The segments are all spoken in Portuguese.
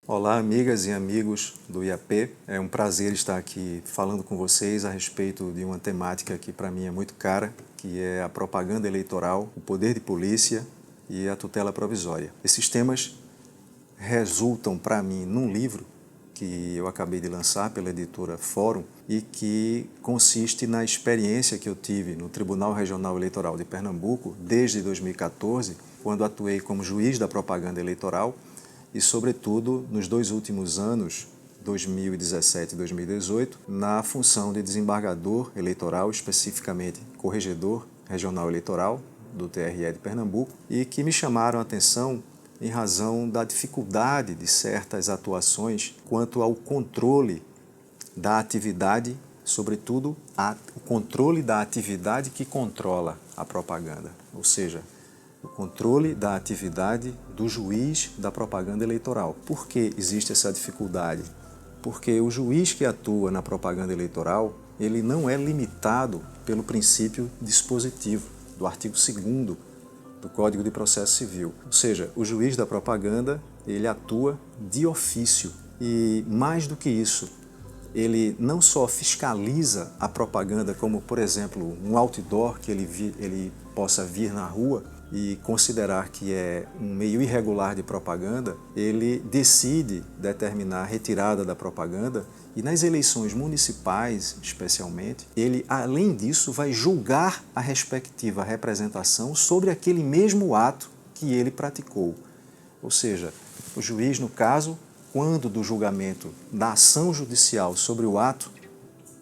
Olá, amigas e amigos do IAP. É um prazer estar aqui falando com vocês a respeito de uma temática que para mim é muito cara, que é a propaganda eleitoral, o poder de polícia e a tutela provisória. Esses temas resultam para mim num livro que eu acabei de lançar pela editora Fórum e que consiste na experiência que eu tive no Tribunal Regional Eleitoral de Pernambuco desde 2014, quando atuei como juiz da propaganda eleitoral e, sobretudo, nos 2 últimos anos, 2017 e 2018, na função de desembargador eleitoral, especificamente corregedor regional eleitoral do TRE de Pernambuco, e que me chamaram a atenção em razão da dificuldade de certas atuações quanto ao controle da atividade, sobretudo o controle da atividade que controla a propaganda, ou seja, o controle da atividade do juiz da propaganda eleitoral. Por que existe essa dificuldade? Porque o juiz que atua na propaganda eleitoral, ele não é limitado pelo princípio dispositivo do artigo 2º do Código de Processo Civil. Ou seja, o juiz da propaganda, ele atua de ofício. E mais do que isso, ele não só fiscaliza a propaganda, como, por exemplo, um outdoor que ele possa vir na rua e considerar que é um meio irregular de propaganda, ele decide determinar a retirada da propaganda e nas eleições municipais, especialmente, ele, além disso, vai julgar a respectiva representação sobre aquele mesmo ato que ele praticou. Ou seja, o juiz, no caso, quando do julgamento da ação judicial sobre o ato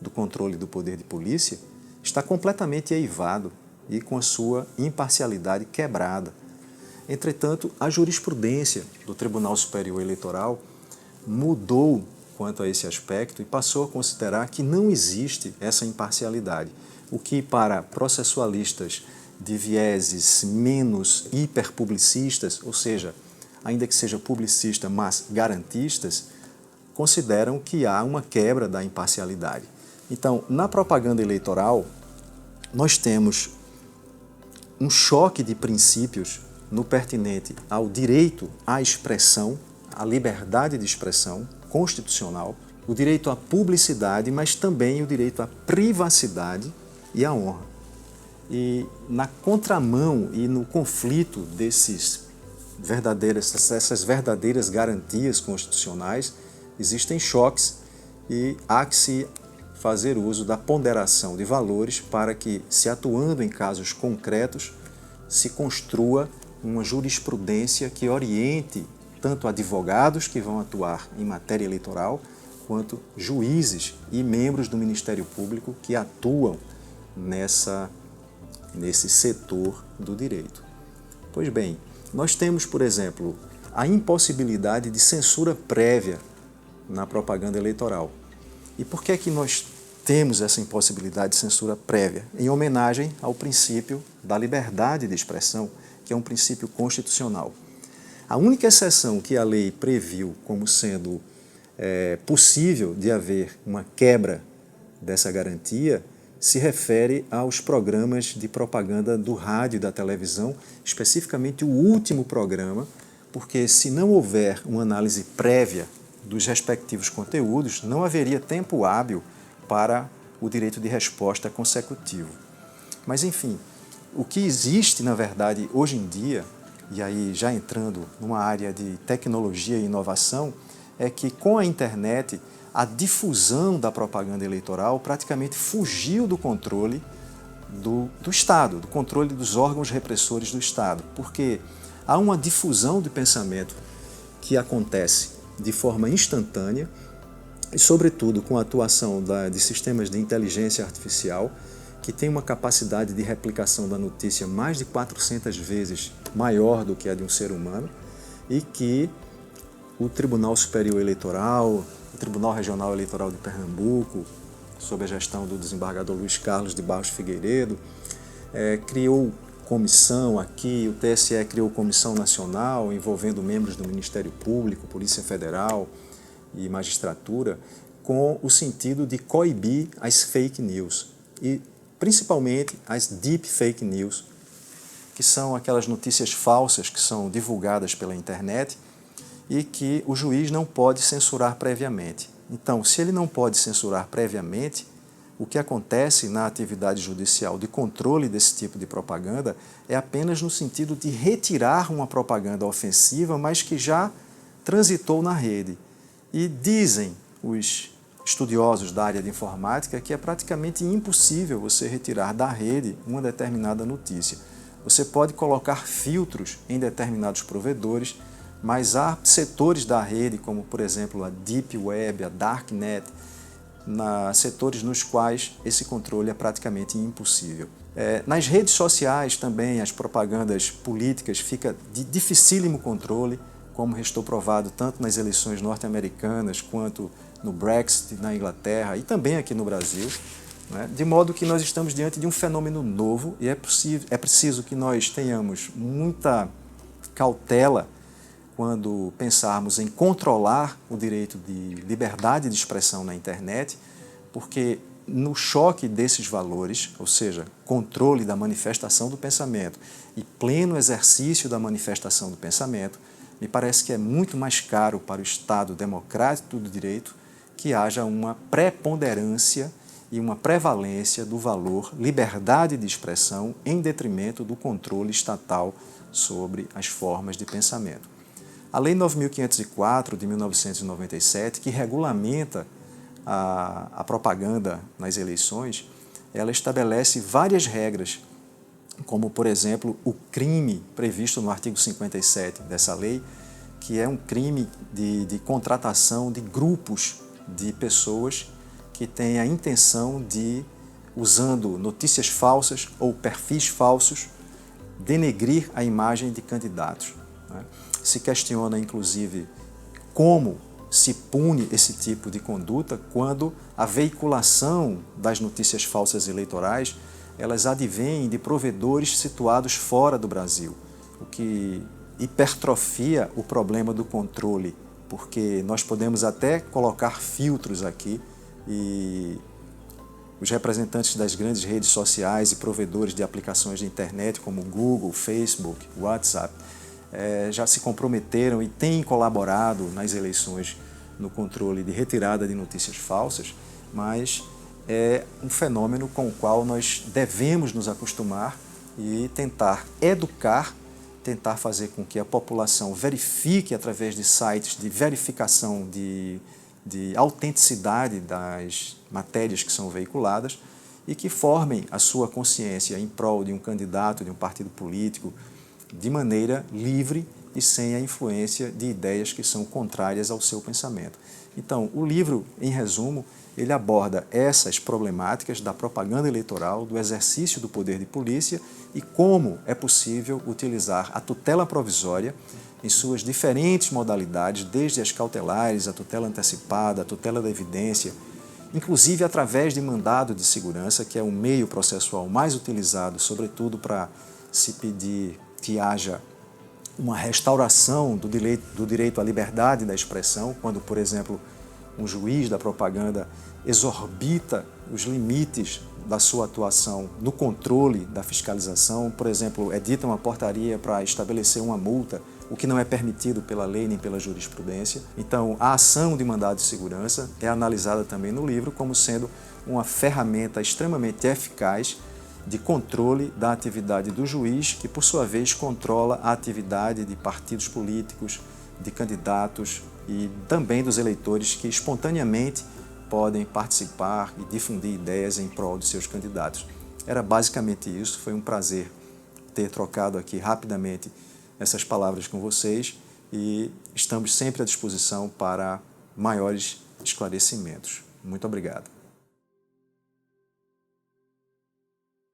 do controle do poder de polícia, está completamente eivado e com a sua imparcialidade quebrada. Entretanto, a jurisprudência do Tribunal Superior Eleitoral mudou quanto a esse aspecto e passou a considerar que não existe essa imparcialidade, o que para processualistas de vieses menos hiperpublicistas, ou seja, ainda que seja publicista, mas garantistas, consideram que há uma quebra da imparcialidade. Então, na propaganda eleitoral, nós temos um choque de princípios no pertinente ao direito à expressão, à liberdade de expressão constitucional, o direito à publicidade, mas também o direito à privacidade e à honra. E na contramão e no conflito dessas verdadeiras garantias constitucionais, existem choques e há que se fazer uso da ponderação de valores para que, se atuando em casos concretos, se construa uma jurisprudência que oriente tanto advogados que vão atuar em matéria eleitoral, quanto juízes e membros do Ministério Público que atuam nesse setor do direito. Pois bem, nós temos, por exemplo, a impossibilidade de censura prévia na propaganda eleitoral. E por que é que nós temos essa impossibilidade de censura prévia? Em homenagem ao princípio da liberdade de expressão, que é um princípio constitucional. A única exceção que a lei previu como sendo possível de haver uma quebra dessa garantia se refere aos programas de propaganda do rádio e da televisão, especificamente o último programa, porque se não houver uma análise prévia dos respectivos conteúdos, não haveria tempo hábil para o direito de resposta consecutivo. Mas, enfim, o que existe, na verdade, hoje em dia, e aí já entrando numa área de tecnologia e inovação, é que com a internet a difusão da propaganda eleitoral praticamente fugiu do controle do Estado, do controle dos órgãos repressores do Estado, porque há uma difusão de pensamento que acontece de forma instantânea e, sobretudo, com a atuação de sistemas de inteligência artificial que tem uma capacidade de replicação da notícia mais de 400 vezes maior do que a de um ser humano e que o Tribunal Superior Eleitoral, o Tribunal Regional Eleitoral de Pernambuco, sob a gestão do desembargador Luiz Carlos de Barros Figueiredo, criou comissão aqui, o TSE criou comissão nacional envolvendo membros do Ministério Público, Polícia Federal e magistratura, com o sentido de coibir as fake news e principalmente as deep fake news, que são aquelas notícias falsas que são divulgadas pela internet e que o juiz não pode censurar previamente. Então, se ele não pode censurar previamente, o que acontece na atividade judicial de controle desse tipo de propaganda é apenas no sentido de retirar uma propaganda ofensiva, mas que já transitou na rede. E dizem os estudiosos da área de informática que é praticamente impossível você retirar da rede uma determinada notícia. Você pode colocar filtros em determinados provedores, mas há setores da rede, como por exemplo a Deep Web, a Darknet, setores nos quais esse controle é praticamente impossível. Nas redes sociais também as propagandas políticas ficam de dificílimo controle, como restou provado tanto nas eleições norte-americanas quanto no Brexit na Inglaterra e também aqui no Brasil, né? De modo que nós estamos diante de um fenômeno novo e é preciso que nós tenhamos muita cautela quando pensarmos em controlar o direito de liberdade de expressão na internet, porque no choque desses valores, ou seja, controle da manifestação do pensamento e pleno exercício da manifestação do pensamento, me parece que é muito mais caro para o Estado democrático do direito que haja uma preponderância e uma prevalência do valor liberdade de expressão em detrimento do controle estatal sobre as formas de pensamento. A Lei 9.504, de 1997, que regulamenta a propaganda nas eleições, ela estabelece várias regras, como, por exemplo, o crime previsto no artigo 57 dessa lei, que é um crime de contratação de grupos de pessoas que têm a intenção de, usando notícias falsas ou perfis falsos, denegrir a imagem de candidatos, né? Se questiona, inclusive, como se pune esse tipo de conduta quando a veiculação das notícias falsas eleitorais elas advêm de provedores situados fora do Brasil, o que hipertrofia o problema do controle, porque nós podemos até colocar filtros aqui e os representantes das grandes redes sociais e provedores de aplicações de internet como Google, Facebook, WhatsApp, já se comprometeram e têm colaborado nas eleições no controle de retirada de notícias falsas, mas é um fenômeno com o qual nós devemos nos acostumar e tentar educar, tentar fazer com que a população verifique através de sites de verificação de autenticidade das matérias que são veiculadas e que formem a sua consciência em prol de um candidato, de um partido político, de maneira livre e sem a influência de ideias que são contrárias ao seu pensamento. Então, o livro, em resumo, ele aborda essas problemáticas da propaganda eleitoral, do exercício do poder de polícia e como é possível utilizar a tutela provisória em suas diferentes modalidades, desde as cautelares, a tutela antecipada, a tutela da evidência, inclusive através de mandado de segurança, que é o meio processual mais utilizado, sobretudo para se pedir que haja uma restauração do direito à liberdade da expressão, quando, por exemplo, um juiz da propaganda exorbita os limites da sua atuação no controle da fiscalização, por exemplo, edita uma portaria para estabelecer uma multa, o que não é permitido pela lei nem pela jurisprudência. Então, a ação de mandado de segurança é analisada também no livro como sendo uma ferramenta extremamente eficaz de controle da atividade do juiz, que por sua vez controla a atividade de partidos políticos, de candidatos e também dos eleitores que espontaneamente podem participar e difundir ideias em prol de seus candidatos. Era basicamente isso, foi um prazer ter trocado aqui rapidamente essas palavras com vocês e estamos sempre à disposição para maiores esclarecimentos. Muito obrigado.